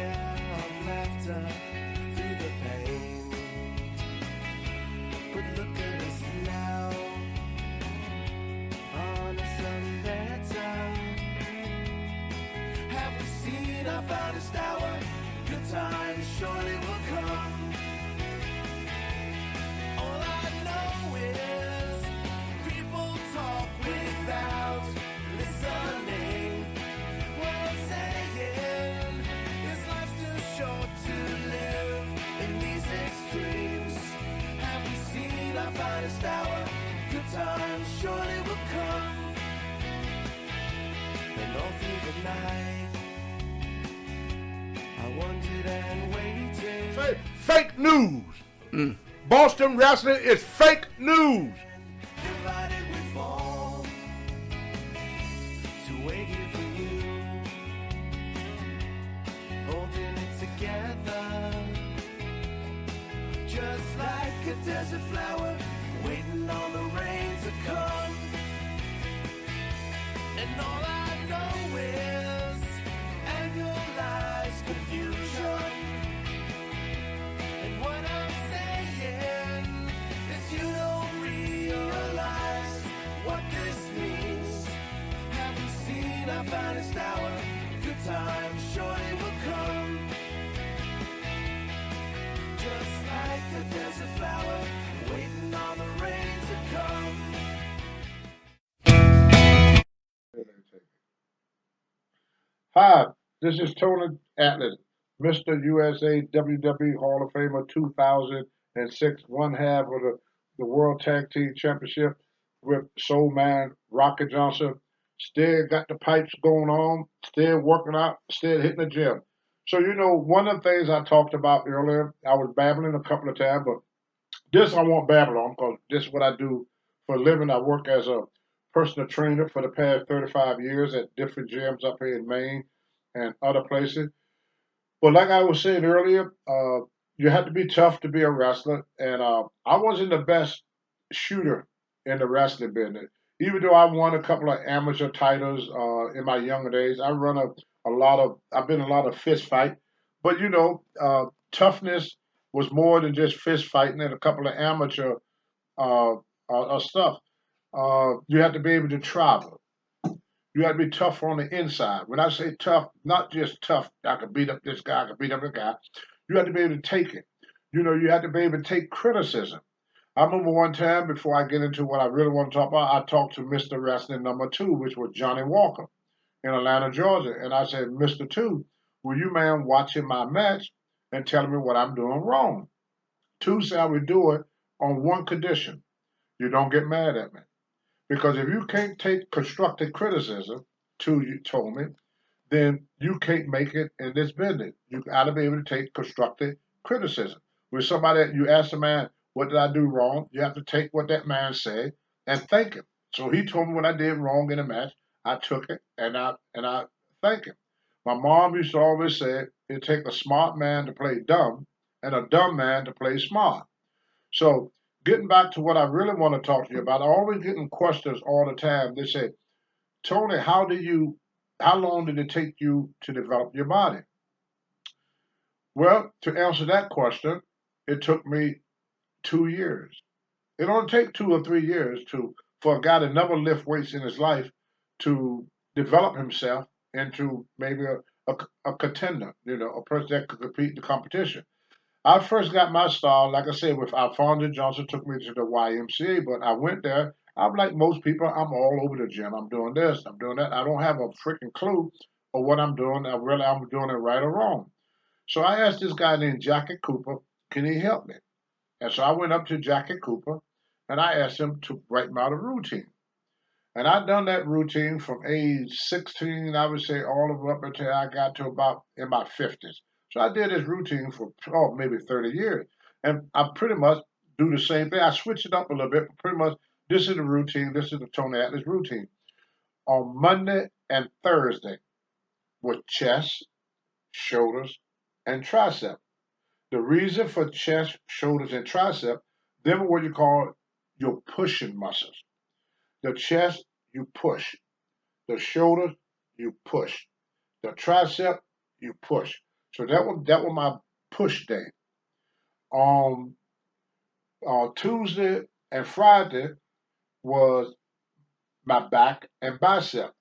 share of laughter through the pain. But look at us now, on a Sunday time. Have we seen our finest hour? Good times surely will come. All I know is people talk without listening. What I'm saying is life's too short to live in these extremes. Have we seen our finest hour? Good times surely will come. And all through the night, I wondered and waited. Say fake news. Boston wrestling is fake news. Divided we fall to wait here for you, holding it together, just like a desert flower, waiting on the rain to come. And all I know is annualized confusion. And what I'm saying is you don't realize what this means. Have we seen our finest hour? Good times surely will come. Just like a desert flower, waiting on the rain to come. Hi, this is Tony Atlas, Mr. USA WWE Hall of Famer 2006, one half of the World Tag Team Championship with Soul Man Rocky Johnson. Still got the pipes going on, still working out, still hitting the gym. So, one of the things I talked about earlier, I was babbling a couple of times, but this I won't babble on because this is what I do for a living. I work as a personal trainer for the past 35 years at different gyms up here in Maine and other places. But like I was saying earlier, you have to be tough to be a wrestler. And I wasn't the best shooter in the wrestling business. Even though I won a couple of amateur titles in my younger days, I've been a lot of fist fight. But toughness was more than just fist fighting and a couple of amateur stuff. You have to be able to travel. You have to be tough on the inside. When I say tough, not just tough, I can beat up this guy, I can beat up that guy. You have to be able to take it. You have to be able to take criticism. I remember one time, before I get into what I really want to talk about, I talked to Mr. Wrestling number 2, which was Johnny Walker in Atlanta, Georgia. And I said, Mr. 2, will you, man, watching my match and telling me what I'm doing wrong? 2 said I would do it on one condition. You don't get mad at me. Because if you can't take constructive criticism, 2 you told me, then you can't make it in this business. You got to be able to take constructive criticism. When somebody, you ask a man, what did I do wrong? You have to take what that man said and thank him. So he told me what I did wrong in a match. I took it and I thank him. My mom used to always say, it takes a smart man to play dumb and a dumb man to play smart. So getting back to what I really want to talk to you about, I always getting questions all the time. They say, Tony, how long did it take you to develop your body? Well, to answer that question, it took me 2 years. It only takes 2 or 3 years for a guy to never lift weights in his life to develop himself into maybe a contender, a person that could compete in the competition. I first got my style, like I said, with Alfonso Johnson took me to the YMCA, but I went there. I'm like most people, I'm all over the gym. I'm doing this, I'm doing that. I don't have a freaking clue of what I'm doing. I'm doing it right or wrong. So I asked this guy named Jackie Cooper, can he help me? And so I went up to Jackie Cooper and I asked him to write me out a routine. And I'd done that routine from age 16, I would say, all the way up until I got to about in my 50s. So I did this routine for maybe 30 years. And I pretty much do the same thing. I switch it up a little bit, but pretty much this is the routine. This is the Tony Atlas routine. On Monday and Thursday with chest, shoulders, and tricep. The reason for chest, shoulders, and tricep, them are what you call your pushing muscles. The chest, you push. The shoulders, you push. The tricep, you push. So that was my push day. On Tuesday and Friday was my back and bicep.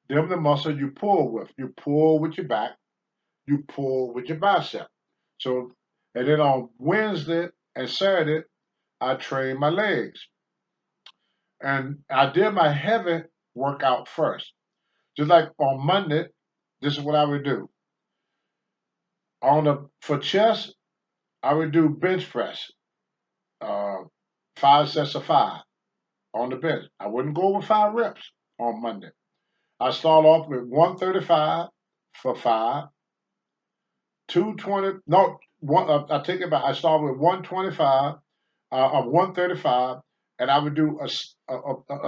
Them the muscle you pull with. You pull with your back, you pull with your bicep. So, and then on Wednesday and Saturday, I trained my legs. And I did my heavy workout first. Just like on Monday, this is what I would do. For chest, I would do bench press, uh, 5 sets of 5 on the bench. I wouldn't go over 5 reps on Monday. I start off with 135 for 5, 220. No, I take it back. I start with 125 of 135, and I would do a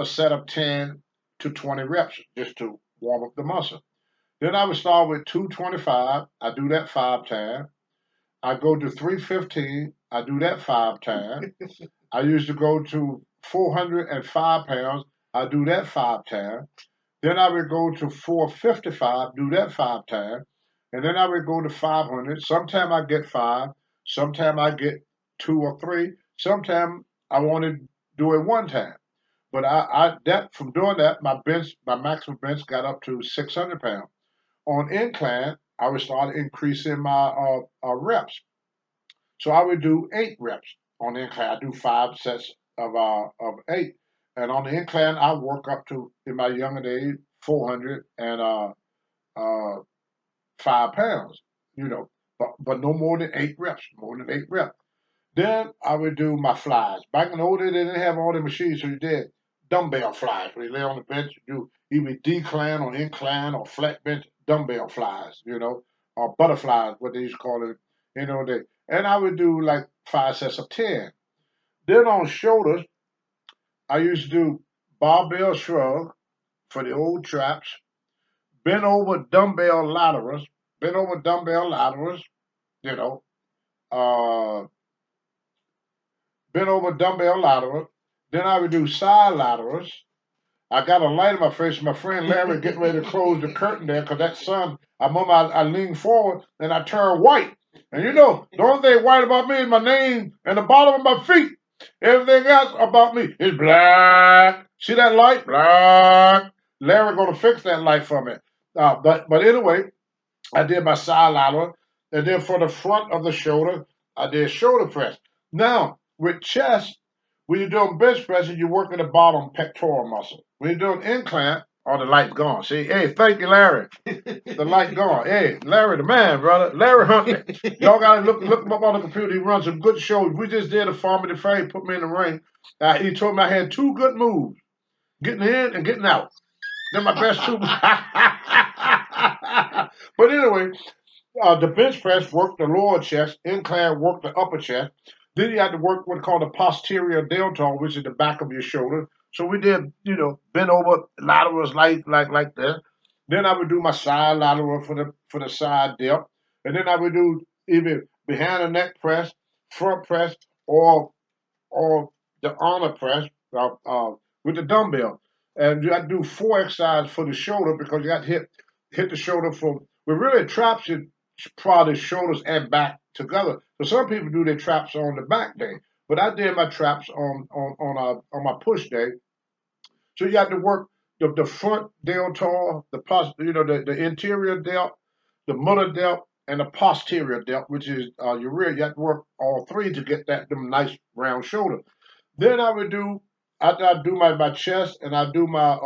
set of 10 to 20 reps just to warm up the muscle. Then I would start with 225. I do that 5 times. I go to 315. I do that 5 times. I used to go to 405 pounds. I do that 5 times. Then I would go to 455, do that 5 times. And then I would go to 500. Sometimes I get 5. Sometimes I get 2 or 3. Sometimes I want to do it 1 time. But from doing that, my maximum bench got up to 600 pounds. On incline, I would start increasing my reps. So I would do 8 reps on the incline. I do 5 sets of 8. And on the incline, I work up to, in my younger days, 405 pounds, but no more than 8 reps, Then I would do my flies. Back in the old days, they didn't have all the machines, so you did dumbbell flies. Where you lay on the bench, you do either decline or incline or flat bench dumbbell flies, or butterflies, what they used to call it, and I would do like 5 sets of 10. Then on shoulders, I used to do barbell shrug for the old traps, bent over dumbbell laterals, you know, uh, bent over dumbbell laterals. Then I would do side laterals. I got a light in my face. My friend Larry getting ready to close the curtain there because that sun, I leaned forward and I turned white. And the only thing white about me is my name and the bottom of my feet. Everything else about me is black. See that light? Black. Larry gonna fix that light for me. But anyway, I did my side lateral, and then for the front of the shoulder, I did shoulder press. Now with chest, when you're doing bench pressing, you're working the bottom pectoral muscle. When you're doing incline, the light's gone. See, hey, thank you, Larry. The light gone. Hey, Larry, the man, brother. Larry Huntley. Y'all gotta look him up on the computer. He runs some good shows. We just did a Farm of the Fair. He put me in the ring. He told me I had 2 good moves: getting in and getting out. They're my best 2 moves. But anyway, the bench press worked the lower chest, incline worked the upper chest. Then you had to work what's called the posterior deltoid, which is the back of your shoulder. So we did, bent over laterals like that. Then I would do my side lateral for the side dip, and then I would do either behind the neck press, front press, or the armor press with the dumbbell. And you got to do 4 exercises for the shoulder because you got to hit the shoulder from. But really, traps should probably shoulders and back together. So some people do their traps on the back day, but I did my traps on my push day. So you got to work the front deltoid, the interior delt, the middle delt, and the posterior delt, which is your rear. You have to work all 3 to get them nice round shoulder. Then I would do after I do my chest and I do my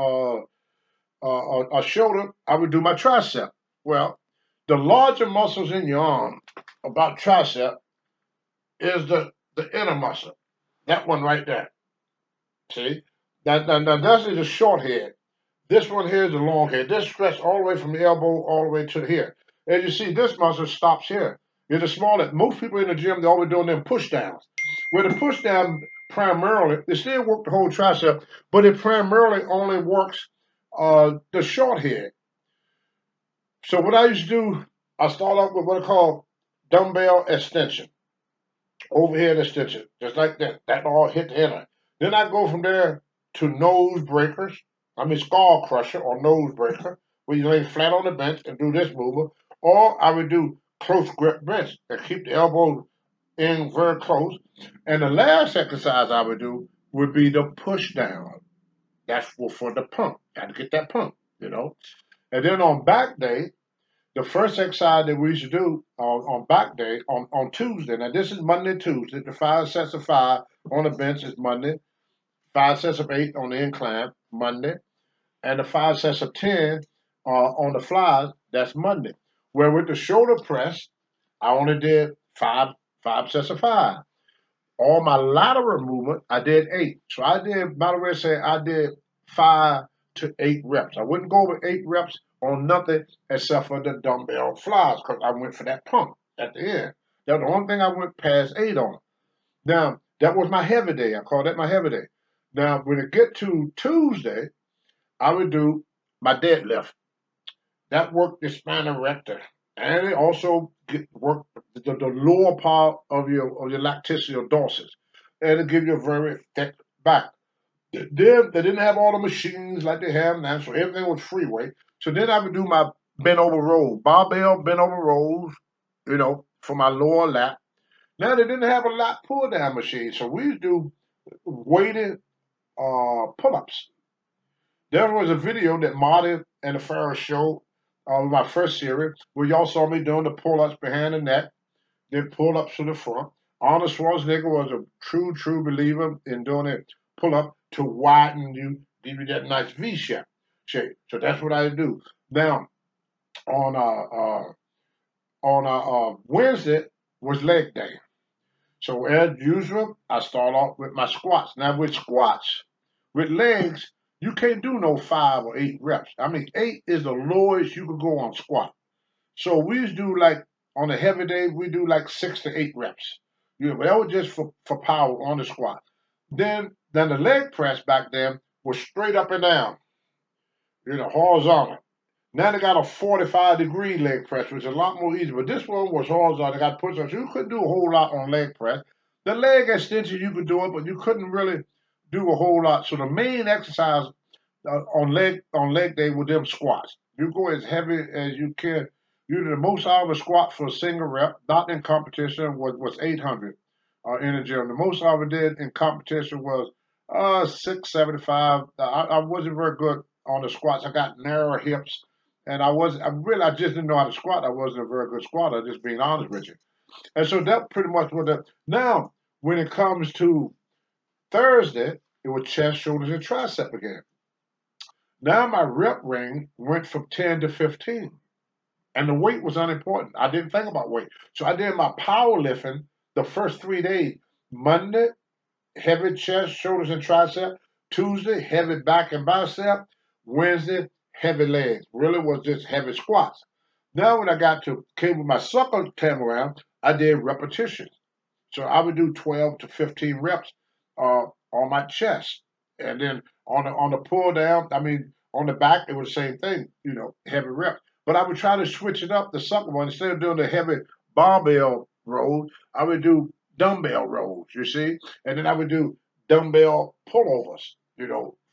shoulder, I would do my tricep. Well, the larger muscles in your arm about tricep is the inner muscle. That one right there. See? Now that's the short head. This one here is the long head. This stretches all the way from the elbow all the way to here. As you see, this muscle stops here. It's the smaller. Most people in the gym, they're always doing them push downs. Where the push down primarily, they still work the whole tricep, but it primarily only works the short head. So what I used to do, I start off with what I call dumbbell extension, overhead extension, just like that. That all hit the inner. Then I go from there to nose breakers. Skull crusher or nose breaker, where you lay flat on the bench and do this movement. Or I would do close grip bench and keep the elbows in very close. And the last exercise I would do would be the push down. That's for the pump. Got to get that pump, you know. And then on back day, the first exercise that we used to do on back day on Tuesday. Now this is Monday, Tuesday. The 5 sets of 5 on the bench is Monday. 5 sets of 8 on the incline Monday, and the 5 sets of 10 on the flies. That's Monday. Where with the shoulder press, I only did five sets of 5. All my lateral movement, I did 8. So I did, by the way, say I did 5 to 8 reps. I wouldn't go over 8 reps on nothing except for the dumbbell flies because I went for that pump at the end. That's the only thing I went past 8 on. Now, that was my heavy day. I call that my heavy day. Now, when it get to Tuesday, I would do my deadlift. That worked the spina recta, and it also worked the lower part of your lactissial dorsus, and it give you a very thick back. Then they didn't have all the machines like they have now, so everything was free weight. So then I would do my bent over rows, barbell bent over rows, for my lower lat. Now they didn't have a lat pull down machine, so we used to do weighted pull ups. There was a video that Marty and the Pharaoh showed on my first series where y'all saw me doing the pull ups behind the neck, then pull ups to the front. Arnold Schwarzenegger was a true believer in doing a pull up to widen you, give you that nice V shape. So that's what I do. Now on Wednesday was leg day. So as usual, I start off with my squats. Now with squats, with legs, you can't do no 5 or 8 reps. I mean, 8 is the lowest you could go on squat. So we used to do like on a heavy day, we do like 6 to 8 reps. That was just for power on the squat. Then the leg press back then was straight up and down, horizontal. Now they got a 45-degree leg press, which is a lot more easy. But this one was horizontal. They got push-ups. You couldn't do a whole lot on leg press. The leg extension, you could do it, but you couldn't really do a whole lot. So the main exercise on leg day with them squats. You go as heavy as you can. The most I ever squat for a single rep, not in competition, was 800 in the gym. The most I ever did in competition was 675. I wasn't very good on the squats. I got narrow hips. And I just didn't know how to squat. I wasn't a very good squatter, just being honest with you. And so that pretty much what that. Now, when it comes to Thursday, it was chest, shoulders, and tricep again. Now my rep range went from 10 to 15. And the weight was unimportant. I didn't think about weight. So I did my powerlifting the first 3 days. Monday, heavy chest, shoulders, and tricep. Tuesday, heavy back and bicep. Wednesday, heavy legs. Really was just heavy squats. Now when I came with my sucker came around, I did repetitions. So I would do 12 to 15 reps on my chest. And then on the pull down, on the back, it was the same thing, heavy reps. But I would try to switch it up, the sucker one. Instead of doing the heavy barbell rows, I would do dumbbell rows, you see? And then I would do dumbbell pullovers,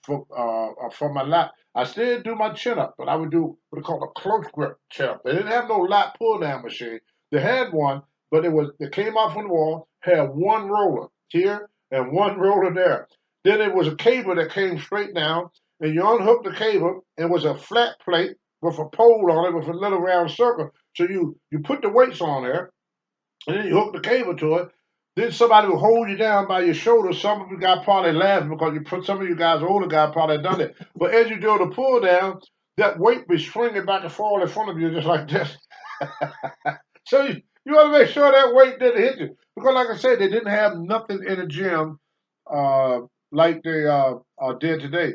for my lat. I still do my chin up, but I would do what they call a close grip chin up. They didn't have no lat pull down machine. They had one, but it came off on the wall, had one roller here and one roller there. Then it was a cable that came straight down, and you unhook the cable, and it was a flat plate with a pole on it with a little round circle. So you put the weights on there, and then you hook the cable to it. Then somebody will hold you down by your shoulder. Some of you guys probably laughing because some of you guys, older guys, probably done it. But as you do the pull down, that weight be swinging back and forth in front of you just like this. So you want to make sure that weight didn't hit you. Because like I said, they didn't have nothing in the gym like they did today.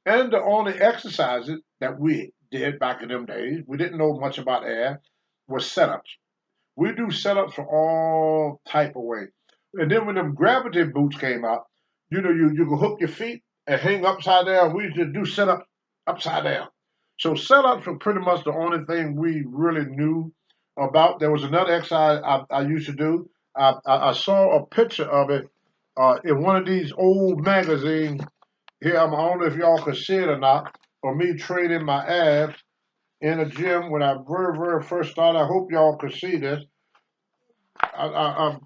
And the only exercises that we did back in them days, we didn't know much about air, was setups. We do setups for all type of weight. And then when them gravity boots came out, you can hook your feet and hang upside down. We used to do setups upside down. So setups were pretty much the only thing we really knew about. There was another exercise I used to do. I saw a picture of it in one of these old magazines. Here, I don't know if y'all can see it or not, or me training my abs. in a gym when I very first started. I hope y'all could see this. I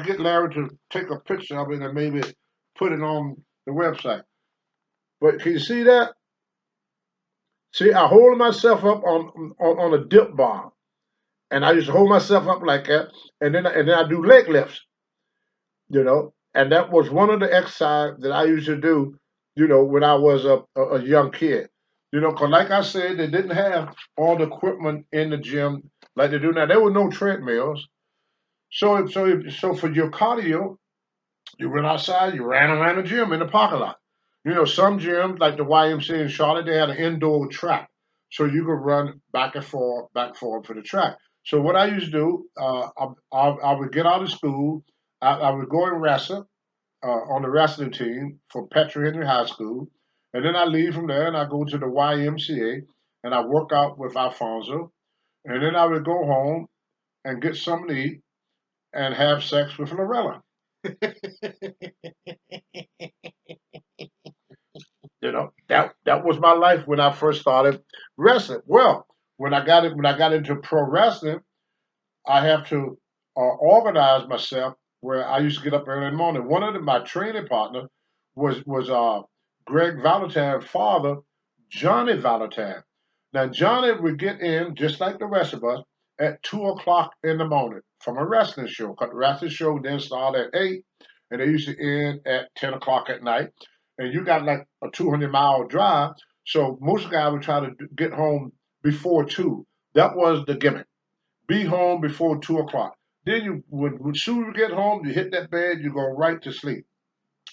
get Larry to take a picture of it and maybe put it on the website. But can you see that? See, I hold myself up on a dip bar, and I used to hold myself up like that, and then I do leg lifts, and that was one of the exercises that I used to do, when I was a young kid, 'cause like I said, they didn't have all the equipment in the gym like they do now. There were no treadmills, so for your cardio, you went outside, you ran around the gym in the parking lot. Some gyms, like the YMCA in Charlotte, they had an indoor track. So you could run back and forth for the track. So what I used to do, I would get out of school, I would go and wrestle on the wrestling team for Petra Henry High School. And then I leave from there and I go to the YMCA and I work out with Alfonso. And then I would go home and get something to eat and have sex with Lorella. That was my life when I first started wrestling. Well, when I got into pro wrestling, I have to organize myself where I used to get up early in the morning. One of my training partner was Greg Valentine's father, Johnny Valentine. Now Johnny would get in just like the rest of us at 2 o'clock in the morning from a wrestling show. 'Cause the wrestling show then started at 8, and they used to end at 10 o'clock at night. And you got like a 200-mile drive, so most guys would try to get home before 2. That was the gimmick. Be home before 2 o'clock. Then you would soon as you get home, you hit that bed, you go right to sleep.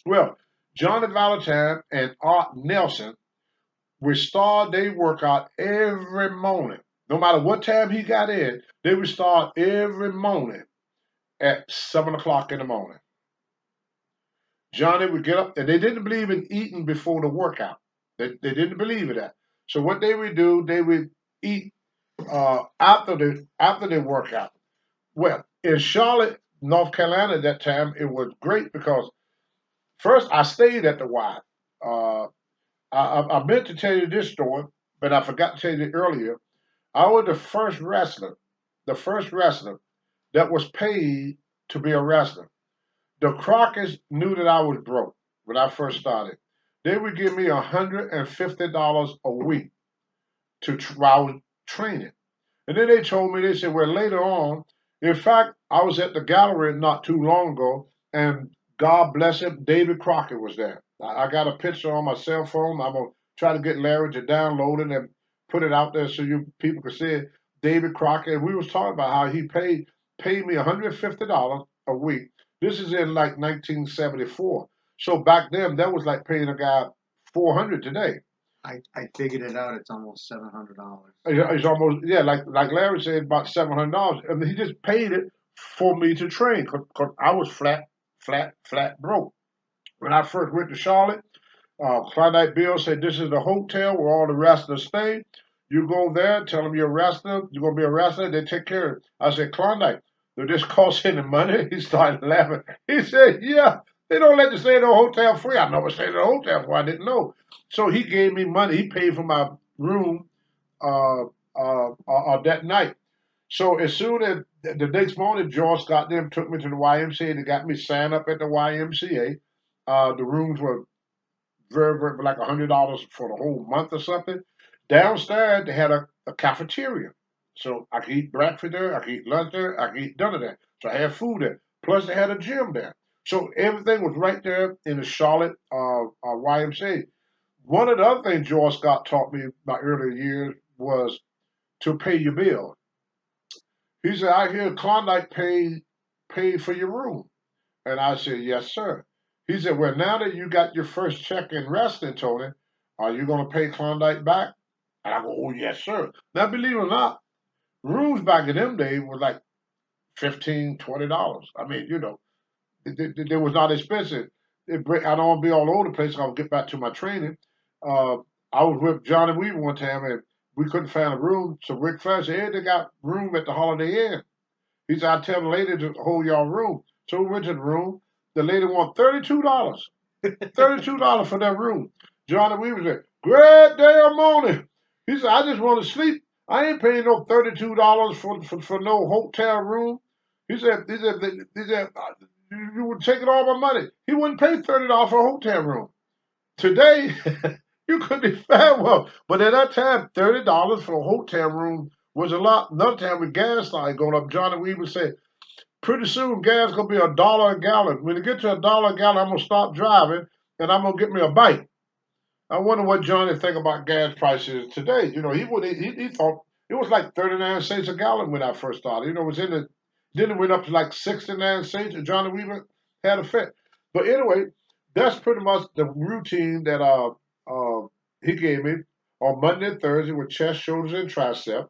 Well, Johnny Valentine and Art Nelson would start their workout every morning. No matter what time he got in, they would start every morning at 7 o'clock in the morning. Johnny would get up, and they didn't believe in eating before the workout. They didn't believe in that. So what they would do, they would eat after the workout. Well, in Charlotte, North Carolina at that time, it was great because first I stayed at the Y. Uh, I meant to tell you this story, but I forgot to tell you it earlier. I was the first wrestler that was paid to be a wrestler. The Crockett's knew that I was broke when I first started. They would give me $150 a week while I was training. And then they said, well, later on, in fact, I was at the gallery not too long ago, and God bless him, David Crockett was there. I got a picture on my cell phone. I'm going to try to get Larry to download it and put it out there so you people can see it. David Crockett, and we was talking about how he paid me $150 a week. This is in like 1974. So back then, that was like paying a guy $400 today. I figured it out. It's almost $700. It's almost, yeah, like Larry said, about $700. I mean, he just paid it for me to train because I was flat broke. When I first went to Charlotte, Klondike Bill said, "This is the hotel where all the wrestlers stay. You go there, tell them you're a wrestler. You're gonna be a wrestler. They take care of it." I said, "Klondike, do this cost any money?" He started laughing. He said, "Yeah, they don't let you stay in the hotel free." I never stayed in a hotel before. I didn't know. So he gave me money. He paid for my room that night. So as soon as the next morning, George got them, took me to the YMCA. They got me signed up at the YMCA. The rooms were very like $100 for the whole month or something. Downstairs, they had a cafeteria. So I could eat breakfast there, I could eat lunch there, I could eat dinner there. So I had food there. Plus, they had a gym there. So everything was right there in the Charlotte YMCA. One of the other things George Scott taught me my earlier years was to pay your bill. He said, "I hear Klondike pay for your room." And I said, "Yes, sir." He said, "Well, now that you got your first check in wrestling, Tony, are you going to pay Klondike back?" And I go, "Oh, yes, sir." Now, believe it or not, rooms back in them days were like $15, $20. I mean, they was not expensive. I don't want to be all over the place. I'll get back to my training. Uh, I was with Johnny Weaver one time, and we couldn't find a room. So Rick Flair said, "Hey, they got room at the Holiday Inn." He said, "I tell the lady to hold y'all room." So we went to the room. The lady wanted $32. $32 for that room. Johnny Weaver said, "Great day of morning." He said, "I just want to sleep." I ain't paying no $32 for no hotel room. He said, you would take it all my money. He wouldn't pay $30 for a hotel room. Today, you could be fair well, but at that time, $30 for a hotel room was a lot. Another time with gas started going up, Johnny Weaver said, pretty soon gas gonna be $1 a gallon. When it gets to $1 a gallon, I'm gonna stop driving and I'm gonna get me a bike. I wonder what Johnny think about gas prices today. You know, he thought it was like 39 cents a gallon when I first started. You know, it was in the then it went up to like 69 cents, and Johnny Weaver had a fit. But anyway, that's pretty much the routine that he gave me on Monday and Thursday with chest, shoulders, and tricep.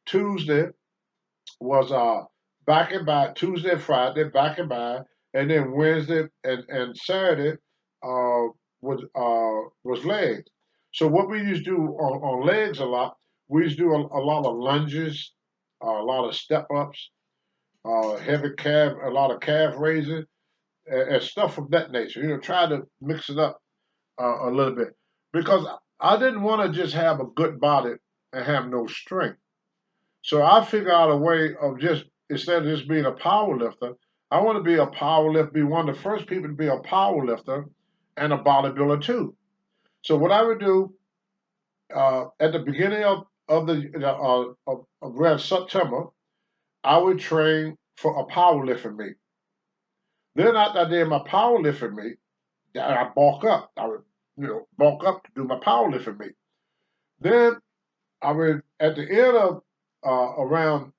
Tuesday was back and by. Tuesday and Friday back and by, and then Wednesday and Saturday uh, was legs. So what we used to do on legs a lot, we used to do a lot of lunges, a lot of step ups, heavy calf, a lot of calf raising, and stuff of that nature. You know, try to mix it up a little bit because I didn't want to just have a good body and have no strength. So I figured out a way of just instead of just being a power lifter, I want to be a power lifter, be one of the first people to be a power lifter and a bodybuilder too. So what I would do at the beginning of the of around September, I would train for a powerlifting meet. Then after I did my powerlifting meet, I bulk up. I would bulk up to do my powerlifting meet. Then I would at the end of around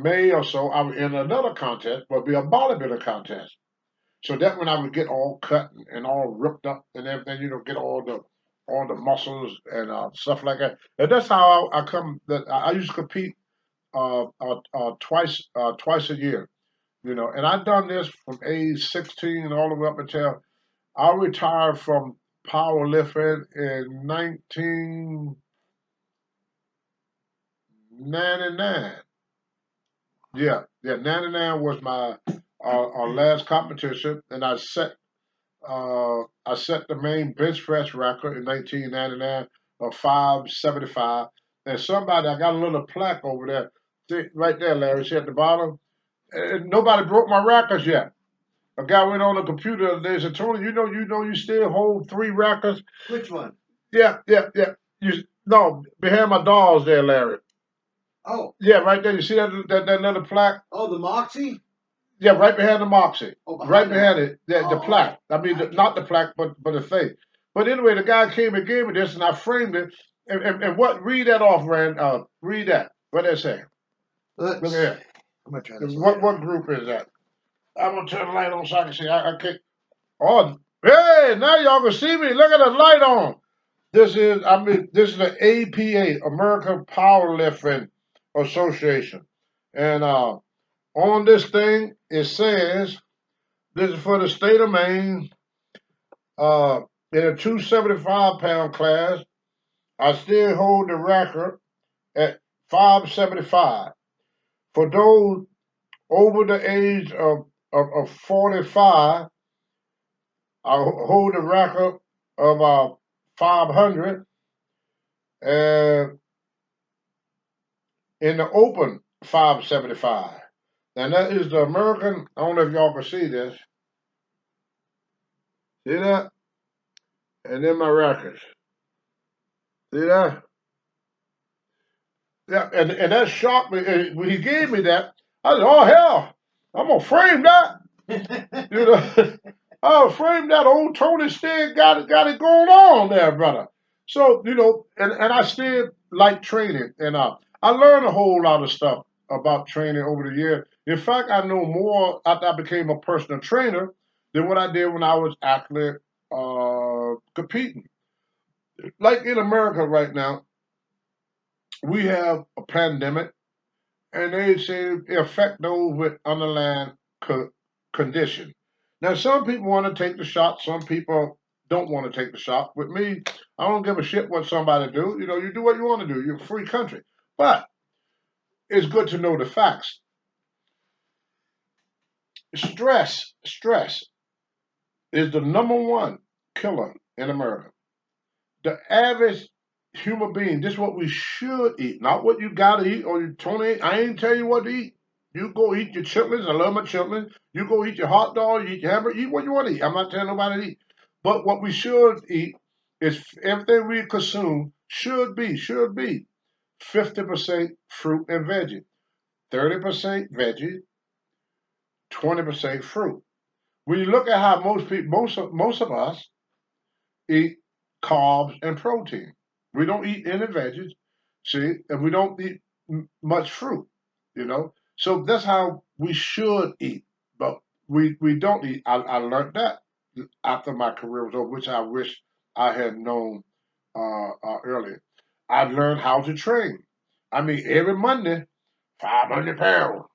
May or so, I would enter another contest, would be a bodybuilding contest. So that when I would get all cut and all ripped up and everything, get all the muscles and stuff like that. And that's how I come. That I used to compete twice a year. And I've done this from age 16 all the way up until I retired from powerlifting in 1999. Yeah, 99 was my last competition, and I set the main bench press record in 1999 of 575. And somebody, I got a little plaque over there, see, right there, Larry, see at the bottom. And nobody broke my records yet. A guy went on the computer the other day and said, Tony, you still hold 3 records? Which one? Yeah. No, behind my dolls there, Larry. Oh. Yeah, right there. You see that little plaque? Oh, the Moxie? Yeah, right behind the Moxie. Oh, right behind it, the oh, plaque. I mean, not the plaque, but the thing. But anyway, the guy came and gave me this, and I framed it. And what? Read that off, Rand. Read that. What they say? Look at here. I'm gonna try this. What group is that? I'm gonna turn the light on so I can see. I can't. Oh, hey! Now y'all can see me. Look at the light on. This is the APA, American Powerlifting Association, and on this thing it says this is for the state of Maine. In a 275-pound class, I still hold the record at 575. For those over the age of 45, I hold the record of 500. And in the open, 575. And that is the American, I don't know if y'all can see this. See that? And then my records. See that? Yeah, and that shocked me. And when he gave me that, I said, oh, hell, I'm going to frame that. I'll frame that. Old Tony still got it going on there, brother. So, and I still like training. And I learned a whole lot of stuff about training over the years. In fact, I know more after I became a personal trainer than what I did when I was actually competing. Like in America right now, we have a pandemic, and they say it affect those with underlying condition. Now, some people want to take the shot. Some people don't want to take the shot. With me, I don't give a shit what somebody do. You do what you want to do. You're a free country. But it's good to know the facts. Stress is the number one killer in America. The average human beings, this is what we should eat, not what you gotta eat or you Tony. I ain't tell you what to eat. You go eat your chitlins. I love my chitlins. You go eat your hot dog. You eat your hamburger. Eat what you want to eat. I'm not telling nobody to eat. But what we should eat is everything we consume should be 50% fruit and veggie, 30% veggie, 20% fruit. When you look at how most people, most of us eat carbs and protein. We don't eat any veggies, see, and we don't eat much fruit, you know. So that's how we should eat, but we don't eat. I learned that after my career was over, which I wish I had known earlier. I learned how to train. I mean, every Monday, 500 pounds,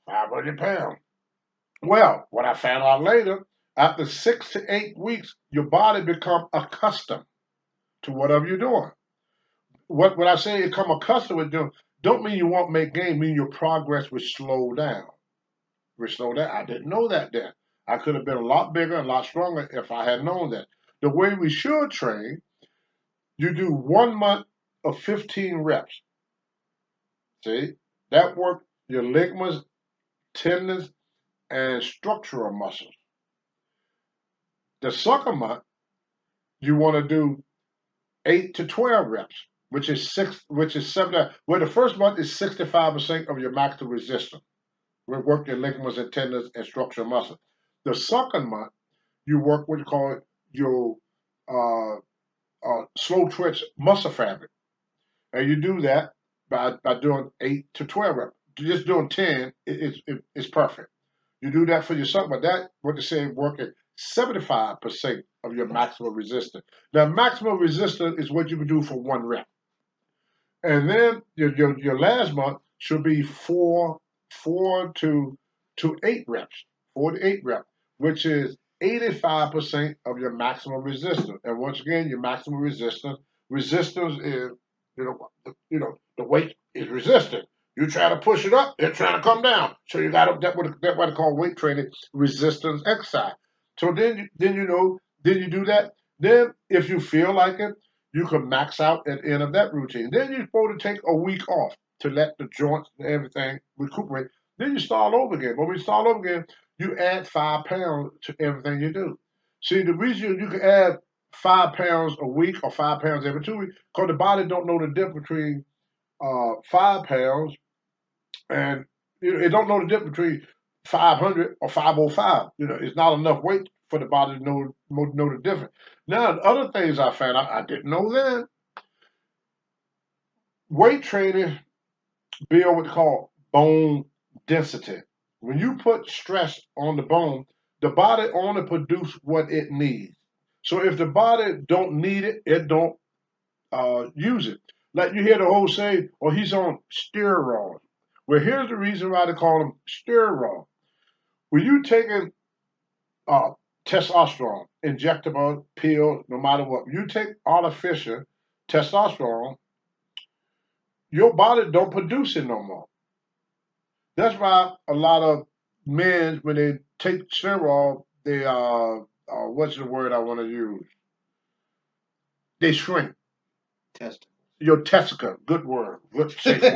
500 pounds. Well, what I found out later, after 6 to 8 weeks, your body become accustomed to whatever you're doing. What when I say become accustomed with doing, don't mean you won't make gain, mean your progress will slow down. Will slow down. I didn't know that then. I could have been a lot bigger and a lot stronger if I had known that. The way we should train, you do 1 month of 15 reps. See? That work your ligaments, tendons, and structural muscles. The second month, you want to do 8 to 12 reps, which is 7. Well, the first month is 65% of your maximum resistance. We work your ligaments and tendons and structural muscle. The second month, you work what you call your uh, slow twitch muscle fabric, and you do that by doing 8 to 12 reps. Just doing 10 is perfect. You do that for your second, but that what they say working 75% of your maximum resistance. Now, maximum resistance is what you can do for 1 rep. And then your last month should be four to 8 reps, 4 to 8 reps, which is 85% of your maximum resistance. And once again, your maximum resistance is the weight is resistant. You try to push it up, it's trying to come down. So you got that what they call weight training resistance exercise. So then you do that. Then if you feel like it, you can max out at the end of that routine. Then you're supposed to take a week off to let the joints and everything recuperate. Then you start over again. But when you start over again, you add 5 pounds to everything you do. See, the reason you can add 5 pounds a week or 5 pounds every 2 weeks, because the body don't know the difference between 5 pounds and it don't know the difference between 500 or 505. It's not enough weight for the body to know the difference. Now, the other things I found out I didn't know then. Weight training build what they call bone density. When you put stress on the body only produce what it needs. So if the body don't need it, it don't use it. Like you hear the whole say, "Oh, he's on steroids." Well, here's the reason why they call them steroids. When you taking testosterone, injectable pill, no matter what, you take artificial testosterone, your body don't produce it no more. That's why a lot of men, when they take steroid, they what's the word I want to use? They shrink. Test. Your testicle, good word, good safe word.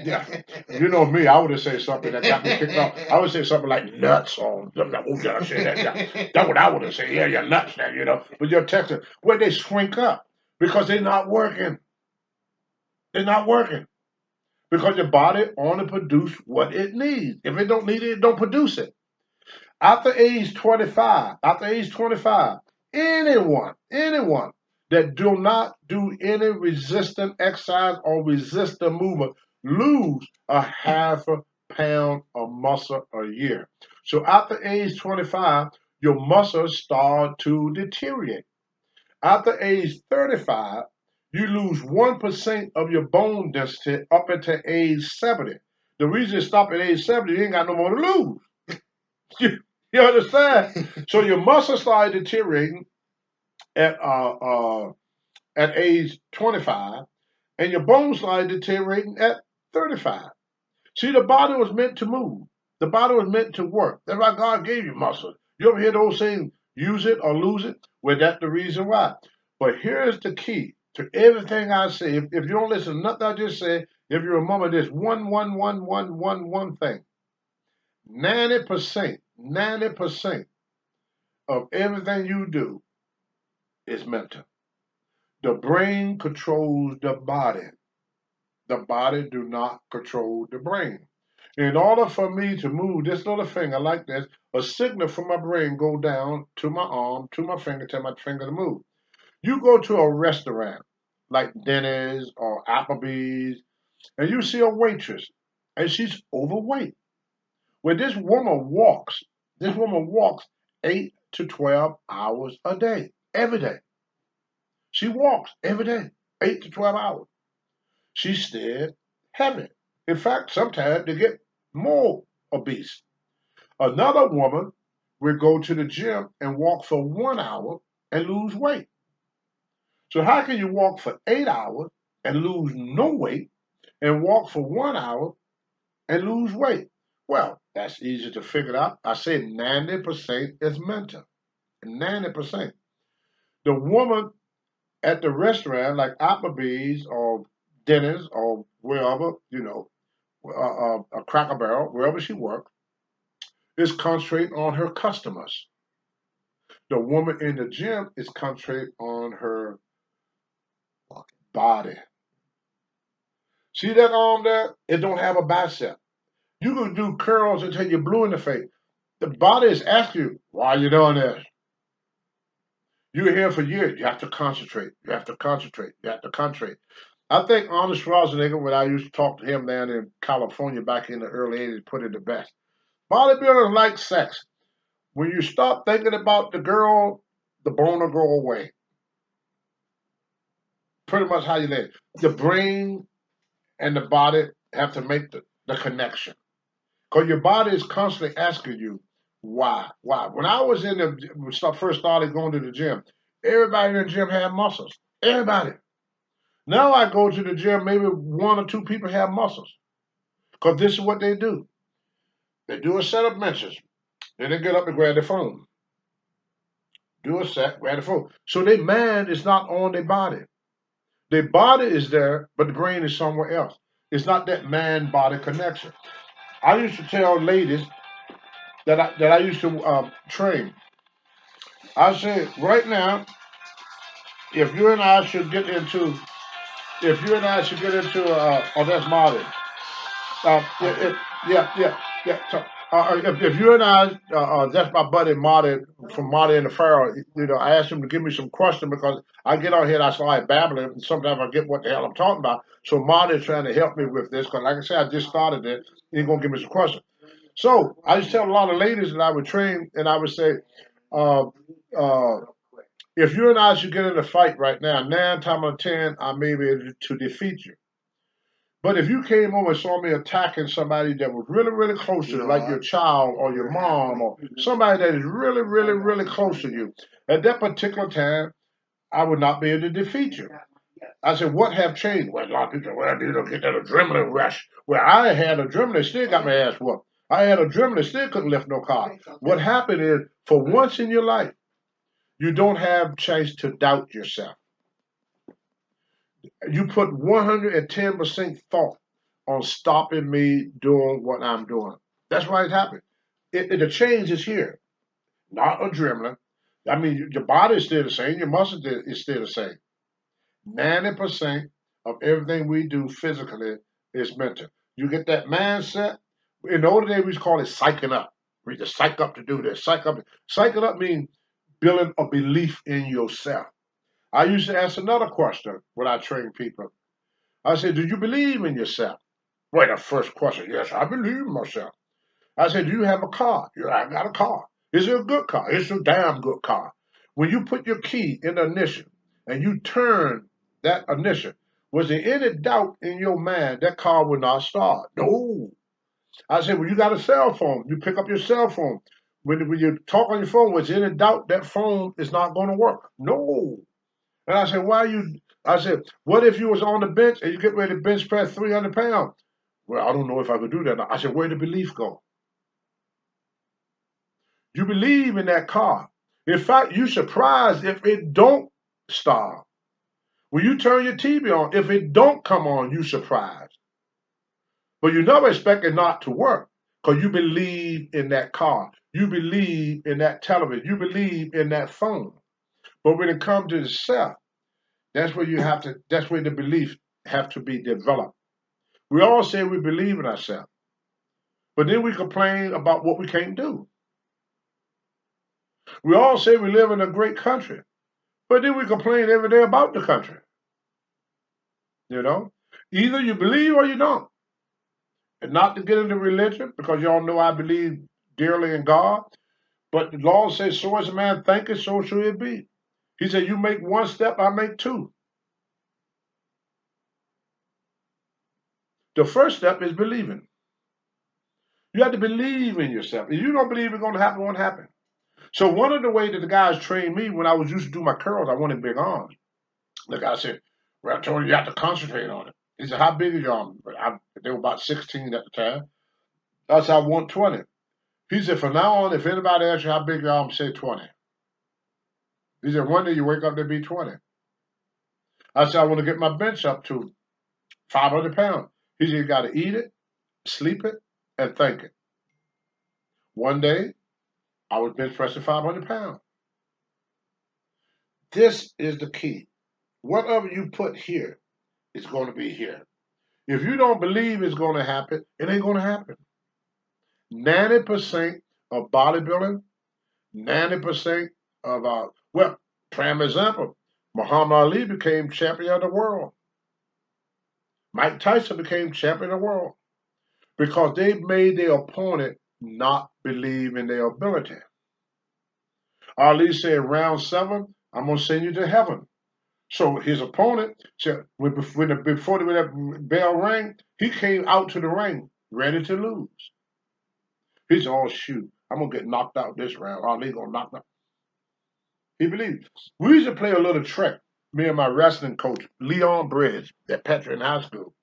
Yeah, you know me, I would have said something that got me kicked off. I would say something like nuts or oh, did I say that? Yeah, that's what I would have said. Yeah, you're nuts, now. But your testicle, where they shrink up because they're not working. They're not working because your body only produces what it needs. If it don't need it, it don't produce it. After age 25, anyone that do not do any resistant exercise or resistant movement lose a half a pound of muscle a year. So after age 25, your muscles start to deteriorate. After age 35, you lose 1% of your bone density up until age 70. The reason it stop at age 70, you ain't got no more to lose. You understand? So your muscles start deteriorating at age 25, and your bones start deteriorating at 35. See, the body was meant to move. The body was meant to work. That's why God gave you muscle. You ever hear those saying, use it or lose it? Well, that's the reason why. But here's the key. to everything I say. If you don't listen to nothing I just said, if you remember this one thing, 90% of everything you do is mental. The brain controls the body. The body do not control the brain. In order for me to move this little finger like this, a signal from my brain go down to my arm, to my finger, tell my finger to move. You go to a restaurant like Denny's or Applebee's, and you see a waitress, and she's overweight. When this woman walks 8 to 12 hours a day, every day. She walks every day, 8 to 12 hours. She's still heavy. In fact, sometimes they get more obese. Another woman will go to the gym and walk for 1 hour and lose weight. So how can you walk for 8 hours and lose no weight and walk for 1 hour and lose weight? Well, that's easy to figure out. I say 90% is mental. 90%. The woman at the restaurant like Applebee's or Denny's or wherever, a Cracker Barrel, wherever she works, is concentrating on her customers. The woman in the gym is concentrating on her body. See that arm there? It don't have a bicep. You can do curls until you're blue in the face. The body is asking you, why are you doing this? You're here for years. You have to concentrate. You have to concentrate. You have to concentrate. I think Arnold Schwarzenegger, when I used to talk to him down in California back in the early 80s, put it the best. Bodybuilders like sex. When you stop thinking about the girl, the bone will go away. Pretty much how you live. The brain and the body have to make the connection. Because your body is constantly asking you, why? Why? When I was first started going to the gym, everybody in the gym had muscles. Everybody. Now I go to the gym, maybe 1 or 2 people have muscles. Because this is what they do. They do a set of benches. Then they get up and grab their phone. Do a set, grab the phone. So their mind is not on their body. Their body is there, but the brain is somewhere else. It's not that mind-body connection. I used to tell ladies that I used to train. I said, right now, if you and I should get into, oh, that's Marty. Yeah. So, if you and I, that's my buddy Marty from Marty and the Pharaoh. I asked him to give me some questions because I get on here and I start babbling, and sometimes I get what the hell I'm talking about. So Marty is trying to help me with this because, like I said, I just started it. He's gonna give me some questions. So I used to tell a lot of ladies that I would train, and I would say, uh, uh, if you and I should get in a fight right now, 9 times out of 10, I may be able to defeat you. But if you came over and saw me attacking somebody that was really, really close to you, like your child or your mom or somebody that is really, really, really close to you, at that particular time, I would not be able to defeat you. I said, what have changed? Well, a lot of people say, well, you don't get that adrenaline rush. Well, I had adrenaline, still got my ass whooped. I had adrenaline, still couldn't lift no car. What happened is, for once in your life, you don't have chance to doubt yourself. You put 110% thought on stopping me doing what I'm doing. That's why it happened. The change is here, not adrenaline. I mean, your body is still the same. Your muscle is still the same. 90% of everything we do physically is mental. You get that mindset. In the older days, we used to call it psyching up. We just psych up to do this. Psych up. Psyching up means building a belief in yourself. I used to ask another question when I train people. I said, do you believe in yourself? Well, the first question, yes, I believe in myself. I said, do you have a car? Yeah, I got a car. Is it a good car? It's a damn good car. When you put your key in the ignition and you turn that ignition, was there any doubt in your mind that car would not start? No. I said, well, you got a cell phone. You pick up your cell phone. When you talk on your phone, was there any doubt that phone is not going to work? No. And I said, I said, what if you was on the bench and you get ready to bench press 300 pounds? Well, I don't know if I could do that. I said, where did belief go? You believe in that car. In fact, you're surprised if it don't start. When you turn your TV on, if it don't come on, you surprised. But you never expect it not to work because you believe in that car. You believe in that television. You believe in that phone. But when it comes to the self, that's where that's where the belief have to be developed. We all say we believe in ourselves, but then we complain about what we can't do. We all say we live in a great country, but then we complain every day about the country. You know, either you believe or you don't. And not to get into religion, because y'all know I believe dearly in God, but the Lord says, so as a man thinketh, so shall it be. He said, you make one step, I make two. The first step is believing. You have to believe in yourself. If you don't believe it's going to happen, it won't happen. So one of the ways that the guys trained me when I was used to do my curls, I wanted big arms. The guy said, well, I told you you have to concentrate on it. He said, how big is your arm? They were about 16 at the time. I said, I want 20. He said, from now on, if anybody asks you how big your arm, say 20. He said, one day you wake up, there be 20. I said, I want to get my bench up to 500 pounds. He said, you got to eat it, sleep it, and think it. One day, I was bench pressing 500 pounds. This is the key. Whatever you put here is going to be here. If you don't believe it's going to happen, it ain't going to happen. 90% of bodybuilding, 90% of, prime example, Muhammad Ali became champion of the world. Mike Tyson became champion of the world because they made their opponent not believe in their ability. Ali said, round 7, I'm going to send you to heaven. So his opponent said, before the bell rang, he came out to the ring ready to lose. He said, oh, shoot, I'm going to get knocked out this round. Ali going to knock me out. He believed. We used to play a little trick, me and my wrestling coach, Leon Bridge, at Petra in high school.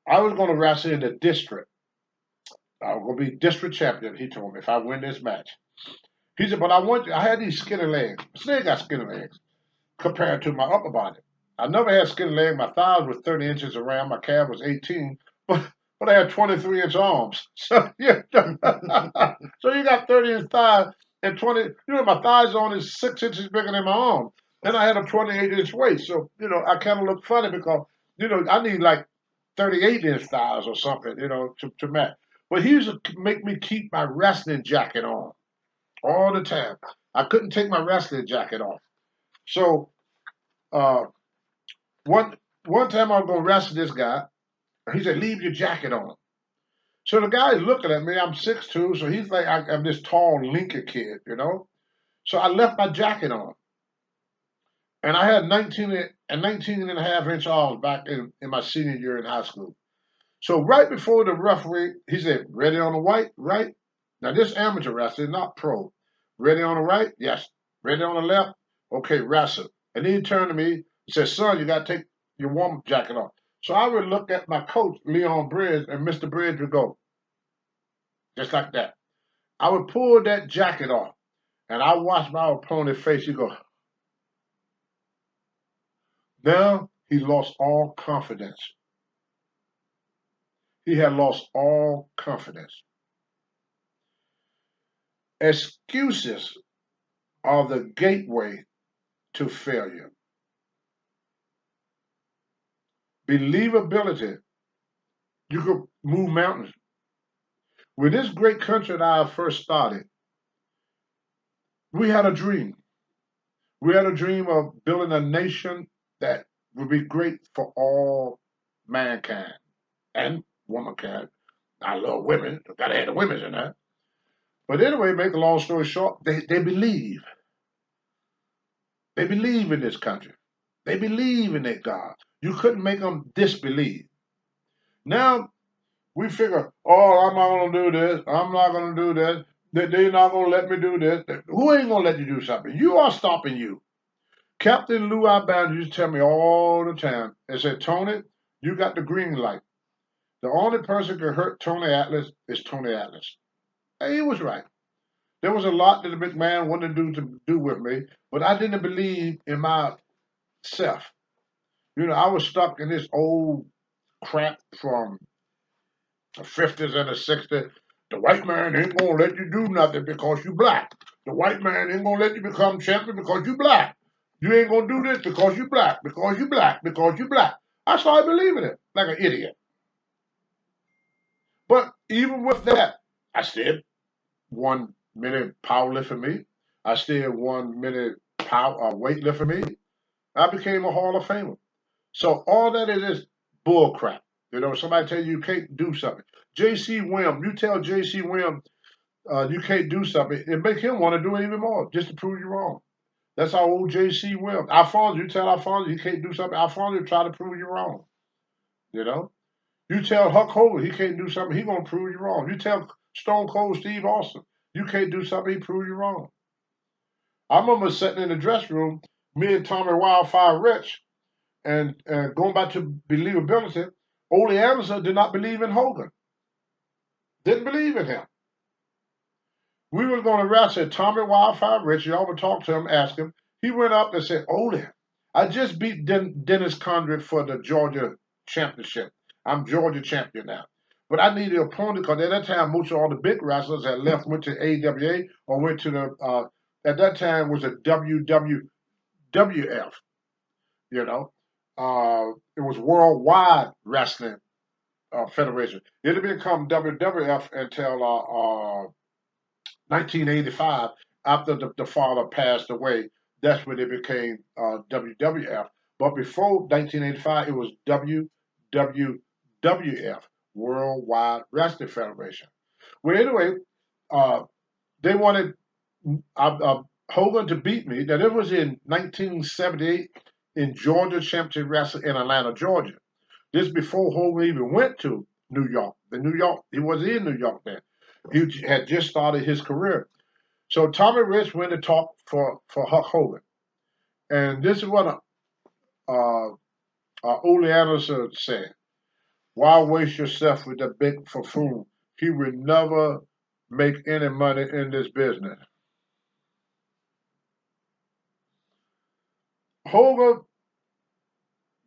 I was going to wrestle in the district. I was going to be district champion, he told me, if I win this match. He said, but I had these skinny legs. Still got skinny legs compared to my upper body. I never had skinny legs. My thighs were 30 inches around. My calf was 18. But I had 23-inch arms. So, yeah. So you got 30-inch thighs and 20. My thighs on is 6 inches bigger than my arm. And I had a 28-inch waist. So, I kind of look funny because, I need like 38-inch thighs or something, to match. But he used to make me keep my wrestling jacket on all the time. I couldn't take my wrestling jacket off. So one time I was going to wrestle this guy. He said, leave your jacket on. So the guy's looking at me. I'm 6'2", so he's like, I'm this tall, linky kid, So I left my jacket on. And I had 19 and a half inch arms back in my senior year in high school. So right before the referee, he said, ready on the right? Now this amateur wrestling, not pro. Ready on the right? Yes. Ready on the left? Okay, wrestle. And then he turned to me and said, son, you got to take your warm-up jacket off. So I would look at my coach, Leon Bridge, and Mr. Bridge would go, just like that. I would pull that jacket off, and I watched my opponent's face. He'd go, now he lost all confidence. He had lost all confidence. Excuses are the gateway to failure. Believability, you could move mountains. When this great country that I first started, we had a dream. We had a dream of building a nation that would be great for all mankind and womankind. I love women. Gotta have the women in that. But anyway, make a long story short, they believe. They believe in this country. They believe in their God. You couldn't make them disbelieve. Now we figure, oh, I'm not going to do this. I'm not going to do this. They're not going to let me do this. Who ain't going to let you do something? You are stopping you. Captain Lou Albano used to tell me all the time, he said, Tony, you got the green light. The only person who can hurt Tony Atlas is Tony Atlas. And he was right. There was a lot that the big man wanted to do with me, but I didn't believe in myself. I was stuck in this old crap from the 50s and the 60s. The white man ain't gonna let you do nothing because you black. The white man ain't gonna let you become champion because you black. You ain't gonna do this because you black, because you black, because you black. I started believing it like an idiot. But even with that, I still won many powerlifting meet. I still won many weightlifting meet. I became a Hall of Famer. So all that is bull crap. Somebody tell you can't do something. J.C. Williams, you tell J.C. Williams you can't do something, it make him want to do it even more, just to prove you wrong. That's how old J.C. Williams. Alfonso, you tell Alfonso you can't do something, Alfonso try to prove you wrong. You tell Hulk Hogan he can't do something, he gonna prove you wrong. You tell Stone Cold Steve Austin you can't do something, he prove you wrong. I remember sitting in the dressing room, me and Tommy Wildfire Rich, and going back to believability, Ole Anderson did not believe in Hogan. Didn't believe in him. We were going to wrestle Tommy Wildfire Rich. Y'all would talk to him, ask him. He went up and said, Ole, I just beat Dennis Condren for the Georgia championship. I'm Georgia champion now. But I need an opponent because at that time, most of all the big wrestlers had left, went to AWA or went to the, at that time was a WWF, you know. It was Worldwide Wrestling Federation. It had become WWF until 1985, after the father passed away. That's when it became WWF. But before 1985, it was WWWF, Worldwide Wrestling Federation. Well, anyway, they wanted Hogan to beat me. Now, it was in 1978 in Georgia Championship Wrestling in Atlanta, Georgia. This before Hogan even went to New York. He was in New York then. He had just started his career. So Tommy Rich went to talk for Hulk Hogan. And this is what Ole Anderson said. Why waste yourself with the big buffoon? He would never make any money in this business. Hogan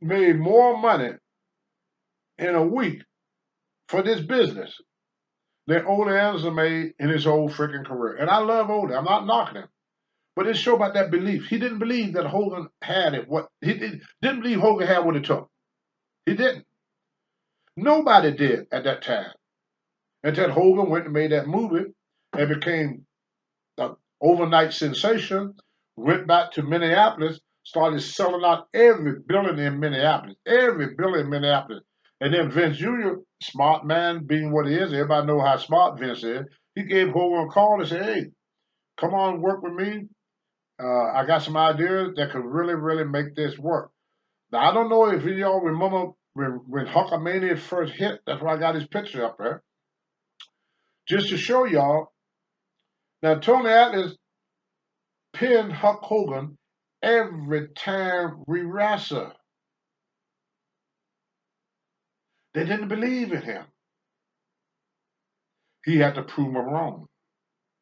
made more money in a week for this business than Ole Anderson made in his whole freaking career. And I love Ole. I'm not knocking him. But it showed about that belief. He didn't believe that Hogan had it. Didn't believe Hogan had what it took. He didn't. Nobody did at that time. Until Hogan went and made that movie and became an overnight sensation, went back to Minneapolis, started selling out every building in Minneapolis. And then Vince Jr., smart man being what he is, everybody know how smart Vince is, he gave Hogan a call and said, hey, come on, work with me. I got some ideas that could really, really make this work. Now, I don't know if y'all remember when Hulkamania first hit, that's why I got his picture up there. Just to show y'all, now Tony Atlas pinned Hulk Hogan every time we wrestle. They didn't believe in him. He had to prove them wrong.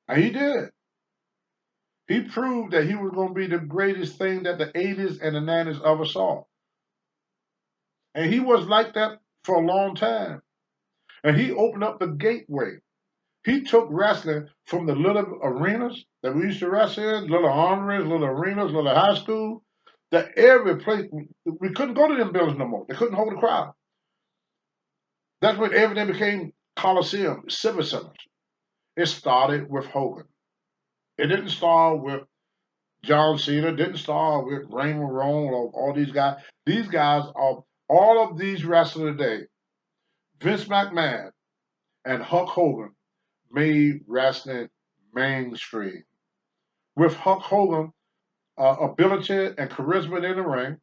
And he did. He proved that he was going to be the greatest thing that the 80s and the 90s ever saw. And he was like that for a long time. And he opened up the gateway. He took wrestling from the little arenas that we used to wrestle in, little armories, little arenas, little high school, that every place, we couldn't go to them buildings no more. They couldn't hold a crowd. That's when everything became Coliseum, civic centers. It started with Hogan. It didn't start with John Cena, didn't start with Raymond Rowan or all these guys. These guys are, all of these wrestlers today, Vince McMahon and Hulk Hogan made wrestling mainstream. With Hulk Hogan ability and charisma in the ring,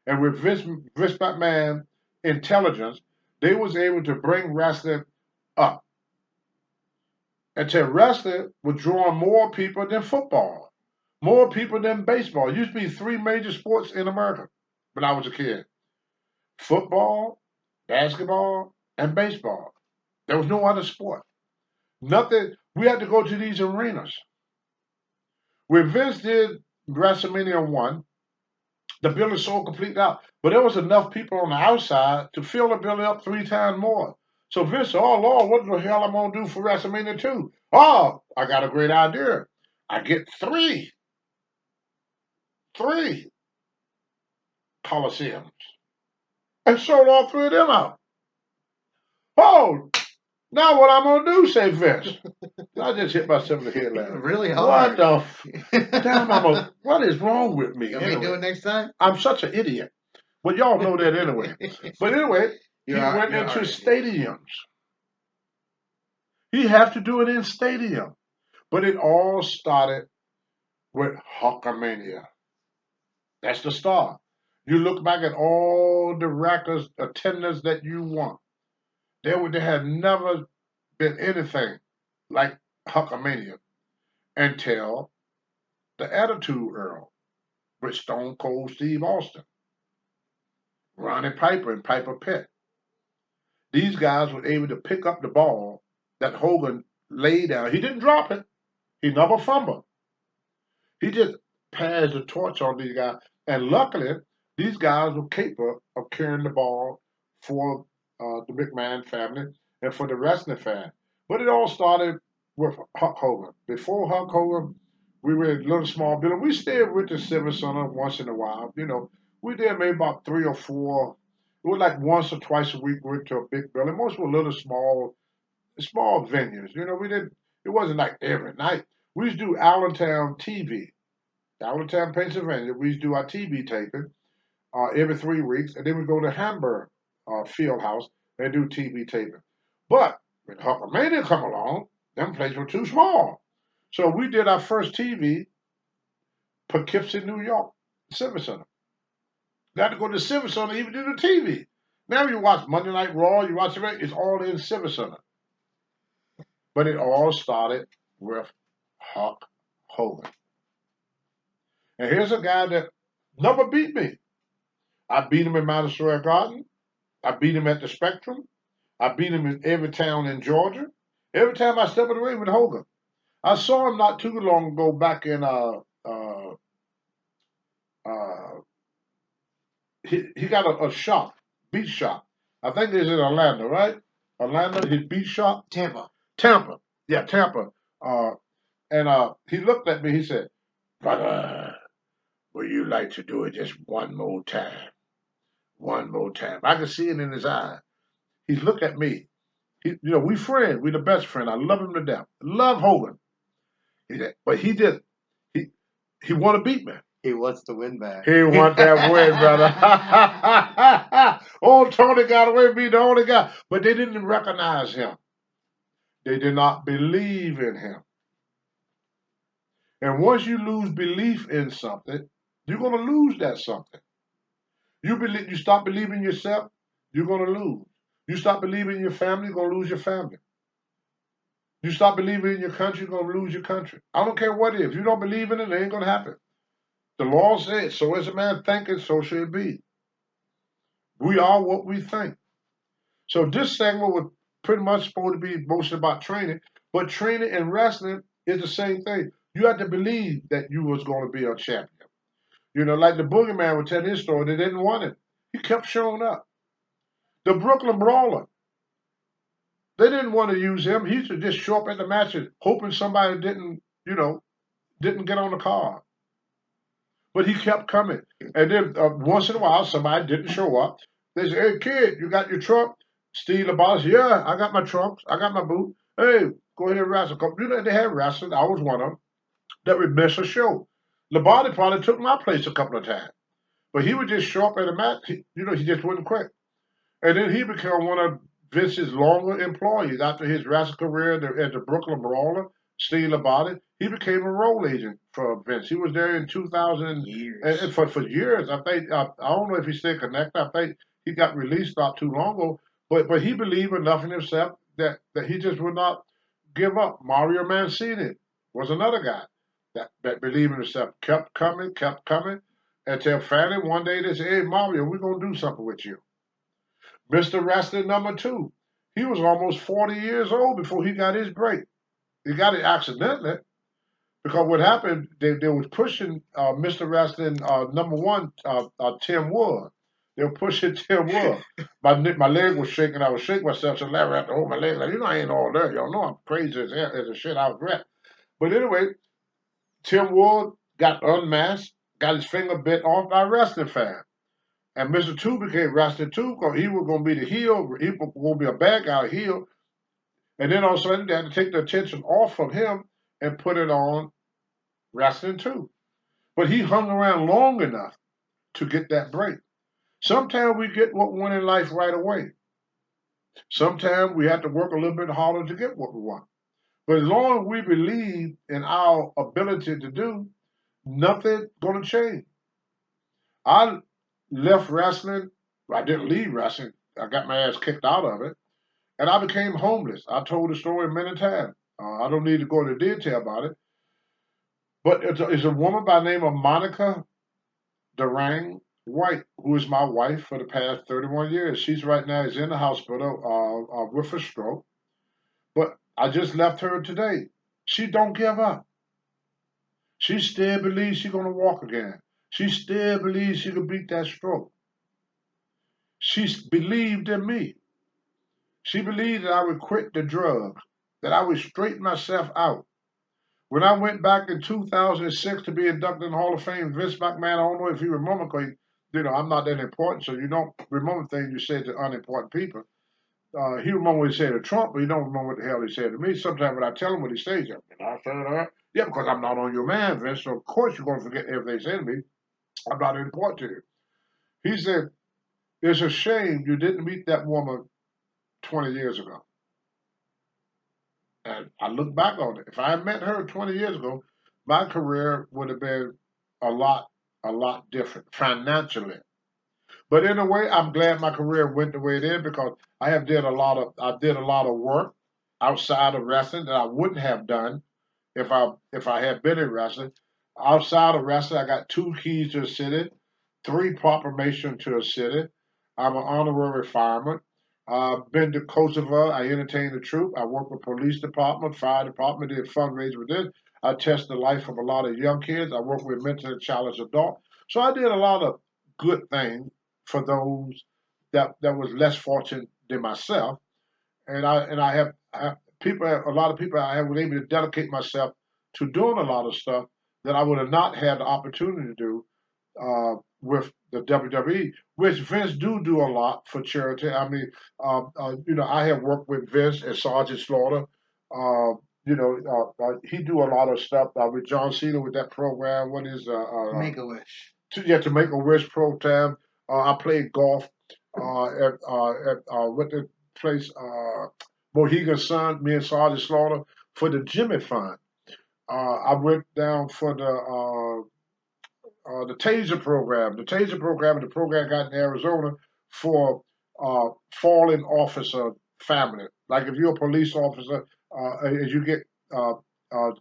and with Vince McMahon intelligence, they was able to bring wrestling up. Until wrestling was drawing more people than football, more people than baseball. It used to be 3 major sports in America when I was a kid. Football, basketball, and baseball. There was no other sport. Nothing. We had to go to these arenas. When Vince did WrestleMania 1, The building sold completely out. But there was enough people on the outside to fill the building up 3 times more. So Vince said, oh, Lord, what the hell I'm going to do for WrestleMania 2? Oh, I got a great idea. I get three Coliseums and sold all 3 of them out. Oh, now what I'm going to do, say Vince. I just hit myself in the head laughing. Really What hard. damn, what is wrong with me? You want me to do it next time? I'm such an idiot. But y'all know that anyway. But anyway, he went into stadiums. He had to do it in stadium. But it all started with Hulkamania. That's the start. You look back at all the records, attendance that you want. There had never been anything like Hulkamania until the Attitude Era with Stone Cold Steve Austin, Ronnie Piper and Piper Pit. These guys were able to pick up the ball that Hogan laid down. He didn't drop it. He never fumbled. He just passed the torch on these guys. And luckily, these guys were capable of carrying the ball for the McMahon family and for the wrestling fan. But it all started with Hulk Hogan. Before Hulk Hogan, we were in a little small building. We stayed with the Civic Center once in a while. You know, we did maybe about 3 or 4. It was like once or twice a week we went to a big building. Most were little small venues. You know, it wasn't like every night. We used to do Allentown TV. Allentown, Pennsylvania. We used to do our TV taping every 3 weeks. And then we go to Hamburg Field House and do TV taping. But when Hulkamania come along, them places were too small. So we did our first TV, Poughkeepsie, New York, Civic Center. Got to go to the Civic Center even do the TV. Now you watch Monday Night Raw, you watch it, it's all in Civic Center. But it all started with Hulk Hogan. And here's a guy that never beat me. I beat him in Madison Square Garden. I beat him at the Spectrum. I beat him in every town in Georgia. Every time I step in the ring with Hogan. I saw him not too long ago back in he got a shop, beach shop. I think it's in Atlanta, right? Atlanta, his beach shop? Tampa. Yeah, Tampa. And he looked at me, he said, brother, would you like to do it just one more time? One more time. I could see it in his eye. He looked at me. We friends. We the best friend. I love him to death. Love Hogan. But he want to beat me. He wants to win back. He want that win, brother. Old Tony got away with being the only guy. But they didn't recognize him. They did not believe in him. And once you lose belief in something, you're going to lose that something. You stop believing in yourself, you're going to lose. You stop believing in your family, you're going to lose your family. You stop believing in your country, you're going to lose your country. I don't care what it is. If you don't believe in it, it ain't going to happen. The law says, so as a man thinketh, so shall it be. We are what we think. So this segment was pretty much supposed to be mostly about training, but training and wrestling is the same thing. You have to believe that you was going to be a champion. Like the Boogeyman would tell his story, they didn't want it. He kept showing up. The Brooklyn Brawler, they didn't want to use him. He used to just show up at the matches, hoping somebody didn't get on the card. But he kept coming. And then once in a while, somebody didn't show up. They said, hey, kid, you got your trunk? Steve LaBoss, yeah, I got my trunks. I got my boot. Hey, go ahead and wrestle. They had wrestling. I was one of them that would miss a show. LaBoss probably took my place a couple of times. But he would just show up at a match. He just wouldn't quit. And then he became one of Vince's longer employees after his wrestling career at the Brooklyn Brawler, Steve LaBoss. He became a role agent for Vince. He was there in 2000 and for years. I think I don't know if he's still connected. I think he got released not too long ago. But he believed enough in himself that he just would not give up. Mario Mancini was another guy that believed in himself, kept coming, until finally one day they said, hey, Mario, we're going to do something with you. Mr. Wrestling number 2. He was almost 40 years old before he got his break. He got it accidentally, Because what happened, they was pushing Mr. Wrestling #1, Tim Wood. They were pushing Tim Wood. My leg was shaking. I was shaking myself. So Larry had to hold my leg. Like, I ain't all there. Y'all know I'm crazy as a shit. I was wrecked. But anyway, Tim Wood got unmasked, got his finger bit off by a wrestling fan. And Mr. Two became wrestling too because he was going to be the heel. He was going to be a bad guy heel. And then all of a sudden, they had to take the attention off from him and put it on wrestling too. But he hung around long enough to get that break. Sometimes we get what we want in life right away. Sometimes we have to work a little bit harder to get what we want. But as long as we believe in our ability to do, nothing's going to change. I left wrestling. I didn't leave wrestling. I got my ass kicked out of it. And I became homeless. I told the story many times. I don't need to go into detail about it. But it's a woman by the name of Monica Durang White, who is my wife for the past 31 years. She's right now is in the hospital with a stroke. But I just left her today. She don't give up. She still believes she's going to walk again. She still believes she can beat that stroke. She believed in me. She believed that I would quit the drugs, that I would straighten myself out. When I went back in 2006 to be inducted in the Hall of Fame, Vince McMahon, I don't know if you remember, because I'm not that important, so you don't remember things you say to unimportant people. He remember what he said to Trump, but he don't remember what the hell he said to me. Sometimes when I tell him what he says, I said that. Yeah, because I'm not on your man, Vince, so of course you're going to forget everything they say to me. I'm not important to you. He said, it's a shame you didn't meet that woman 20 years ago. And I look back on it. If I had met her 20 years ago, my career would have been a lot different financially. But in a way, I'm glad my career went the way it did because I did a lot of work outside of wrestling that I wouldn't have done if I had been in wrestling. Outside of wrestling, I got 2 keys to a city, 3 proclamations to a city. I'm an honorary fireman. I've been to Kosovo. I entertained the troop. I worked with police department, fire department, did fundraisers with this. I test the life of a lot of young kids. I work with mentally challenged adults. So I did a lot of good things for those that was less fortunate than myself. And I have a lot of people I was able to dedicate myself to doing a lot of stuff that I would have not had the opportunity to do with the WWE, which Vince do a lot for charity. I mean, I have worked with Vince and Sergeant Slaughter. He do a lot of stuff with John Cena with that program. What is Make a Wish? To make a wish program. I played golf at what the place Mohegan Sun. Me and Sergeant Slaughter for the Jimmy Fund. I went down for the Taser program. The Taser program, the program I got in Arizona for fallen officer family. Like if you're a police officer, as you get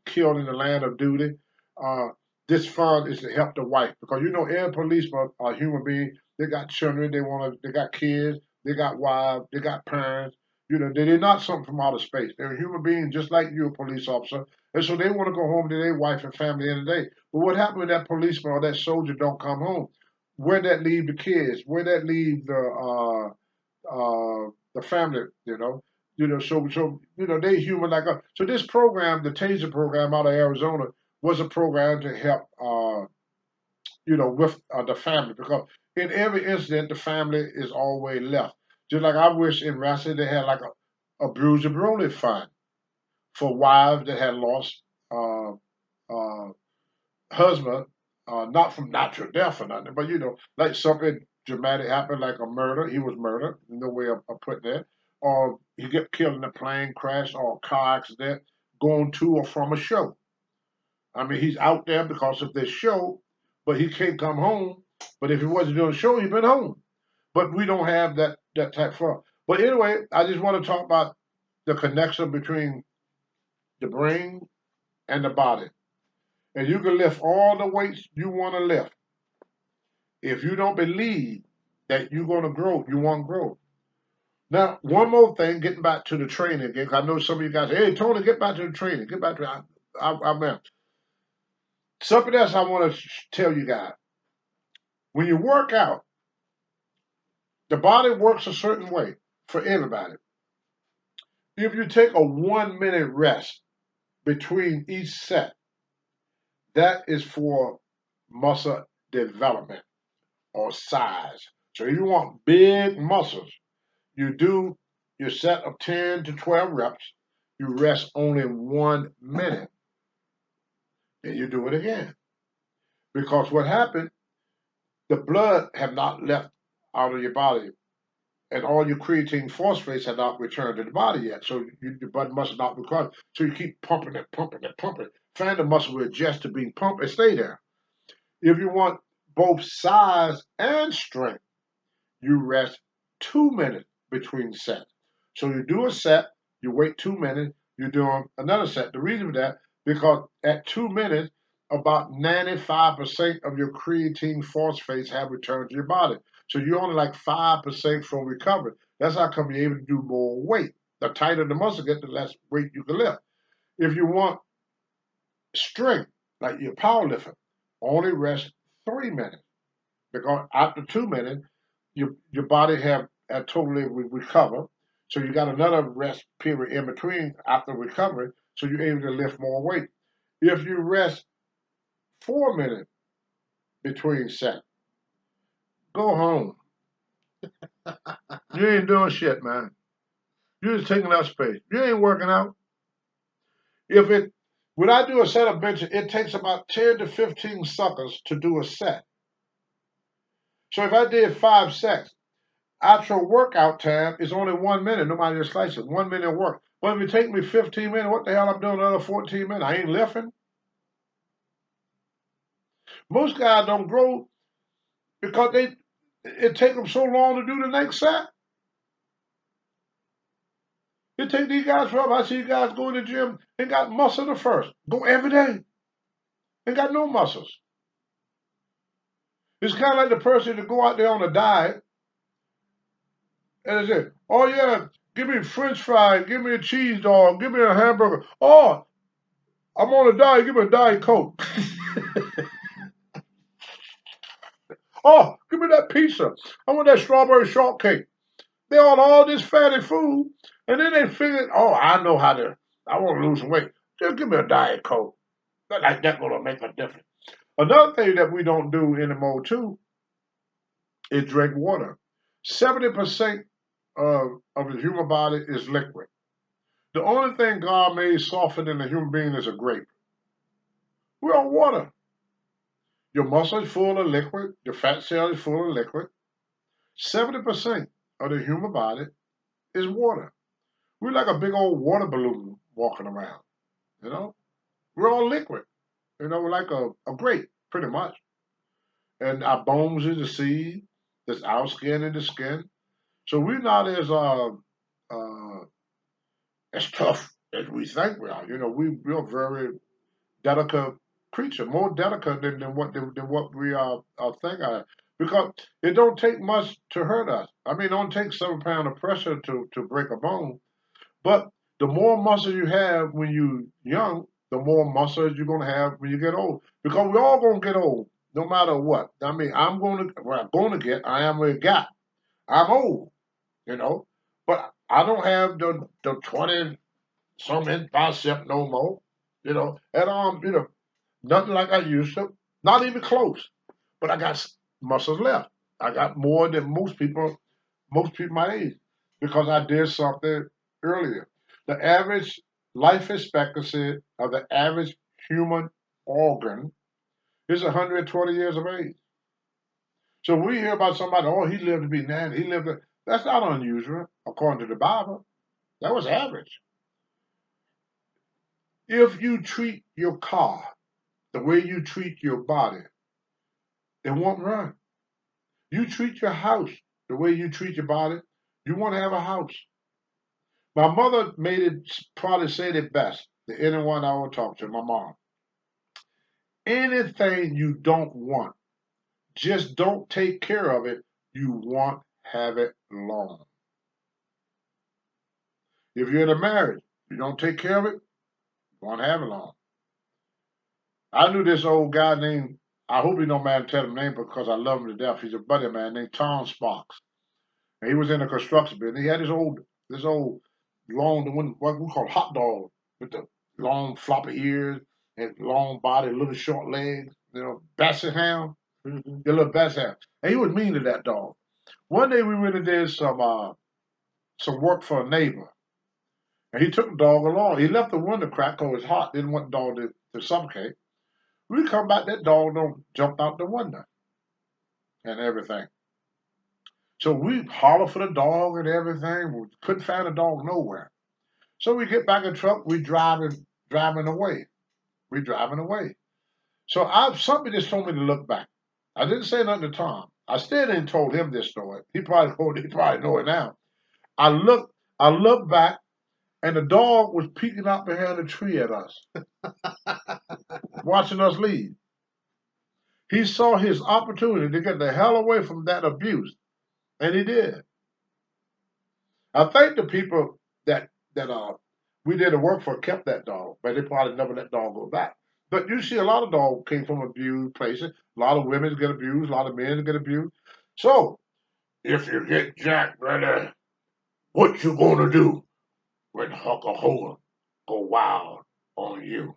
killed in the line of duty, this fund is to help the wife because every policeman are human being. They got children, they got kids, they got wives, they got parents. They're not something from outer space. They're a human being just like you, a police officer. And so they want to go home to their wife and family in the day. But what happened when that policeman or that soldier don't come home? Where'd that leave the kids? Where'd that leave the family? They human like us. So this program, the Taser program out of Arizona, was a program to help with the family because in every incident the family is always left. Just like I wish in wrestling they had like a Bruiser Brody fund for wives that had lost uh, husband, not from natural death or nothing, but like something dramatic happened, like a murder. He was murdered, no way of putting that, or he get killed in a plane crash or a car accident going to or from a show. I mean, he's out there because of this show, but he can't come home. But if he wasn't doing a show, he'd been home. But we don't have that type of fun. But anyway, I just want to talk about the connection between the brain and the body. And you can lift all the weights you want to lift. If you don't believe that you're going to grow, you won't grow. Now, one more thing, getting back to the training again, 'cause I know some of you guys say, hey, Tony, get back to the training. Get back to I'm Something else I want to tell you guys. When you work out, the body works a certain way for everybody. If you take a 1 minute rest between each set, that is for muscle development or size. So if you want big muscles, you do your set of 10 to 12 reps, you rest only 1 minute, and you do it again. Because what happened, the blood have not left out of your body, and all your creatine phosphates have not returned to the body yet. So your blood must not recover. So you keep pumping it, pumping it, pumping it. Find the muscle will adjust to being pumped and stay there. If you want both size and strength, you rest 2 minutes between sets. So you do a set, you wait 2 minutes, you do another set. The reason for that, because at 2 minutes, about 95% of your creatine phosphates have returned to your body. So you're only like 5% from recovery. That's how come you're able to do more weight. The tighter the muscle gets, the less weight you can lift. If you want strength, like your powerlifter, only rest 3 minutes. Because after 2 minutes, your body have totally recovered. So you got another rest period in between after recovery, so you're able to lift more weight. If you rest 4 minutes between sets, go home. You ain't doing shit, man. You're just taking up space. You ain't working out. When I do a set of benching, it takes about 10 to 15 suckers to do a set. So if I did 5 sets, actual workout time is only 1 minute. Nobody just slices it. 1 minute of work. But if it take me 15 minutes, what the hell I'm doing another 14 minutes? I ain't lifting. Most guys don't grow because it take them so long to do the next set. It take these guys forever. I see guys go to the gym and got muscle the first. Go every day. Ain't got no muscles. It's kind of like the person to go out there on a diet and they say, oh yeah, give me French fries, give me a cheese dog, give me a hamburger. Oh, I'm on a diet, give me a Diet Coke. Oh, give me that pizza. I want that strawberry shortcake. They on all this fatty food, and then they figure, oh, I want to lose some weight. Just give me a Diet Coke. Like that's going to make a difference. Another thing that we don't do anymore, too, is drink water. 70% of the human body is liquid. The only thing God made softer than a human being is a grape. We're on water. Your muscle is full of liquid. Your fat cell is full of liquid. 70% of the human body is water. We're like a big old water balloon walking around. You know, we're all liquid. You know, we're like a grape, pretty much. And our bones is the seed. There's our skin in the skin. So we're not as tough as we think we are. You know, we're very delicate creature, more delicate than what we are thinking. Because it don't take much to hurt us. I mean, it don't take 7 pounds of pressure to break a bone. But the more muscle you have when you're young, the more muscle you're gonna have when you get old. Because we're all gonna get old, no matter what. I mean, I am a guy. I'm old, you know. But I don't have the 20 some inch bicep no more, you know. And nothing like I used to. Not even close. But I got muscles left. I got more than most people my age, because I did something earlier. The average life expectancy of the average human organ is 120 years of age. So we hear about somebody, oh, he lived to be 90, that's not unusual, according to the Bible. That was average. If you treat your car the way you treat your body, it won't run. You treat your house the way you treat your body, you won't have a house. My mother probably said it best to anyone I would talk to, my mom. Anything you don't want, just don't take care of it, you won't have it long. If you're in a marriage, you don't take care of it, you won't have it long. I knew this old guy named, I hope he don't mind telling him name because I love him to death. He's a buddy of mine named Tom Sparks. And he was in the construction business. He had this old long, the one what we call hot dog with the long floppy ears and long body, little short legs, basset hound, your little basset hound. And he was mean to that dog. One day we really did some work for a neighbor. And he took the dog along. He left the window crack because it was hot, didn't want the dog to suffocate. We come back, that dog don't jump out the window and everything. So we holler for the dog and everything. We couldn't find the dog nowhere. So we get back in the truck, we driving away. We driving away. So somebody just told me to look back. I didn't say nothing to Tom. I still didn't told him this story. He probably know it now. I looked back, and the dog was peeking out behind a tree at us, watching us leave. He saw his opportunity to get the hell away from that abuse, and he did. I think the people that we did the work for kept that dog, but they probably never let dog go back. But you see, a lot of dogs came from abused places. A lot of women get abused. A lot of men get abused. So if you get Jack ready, what you gonna do when Hucker Hogan go wild on you?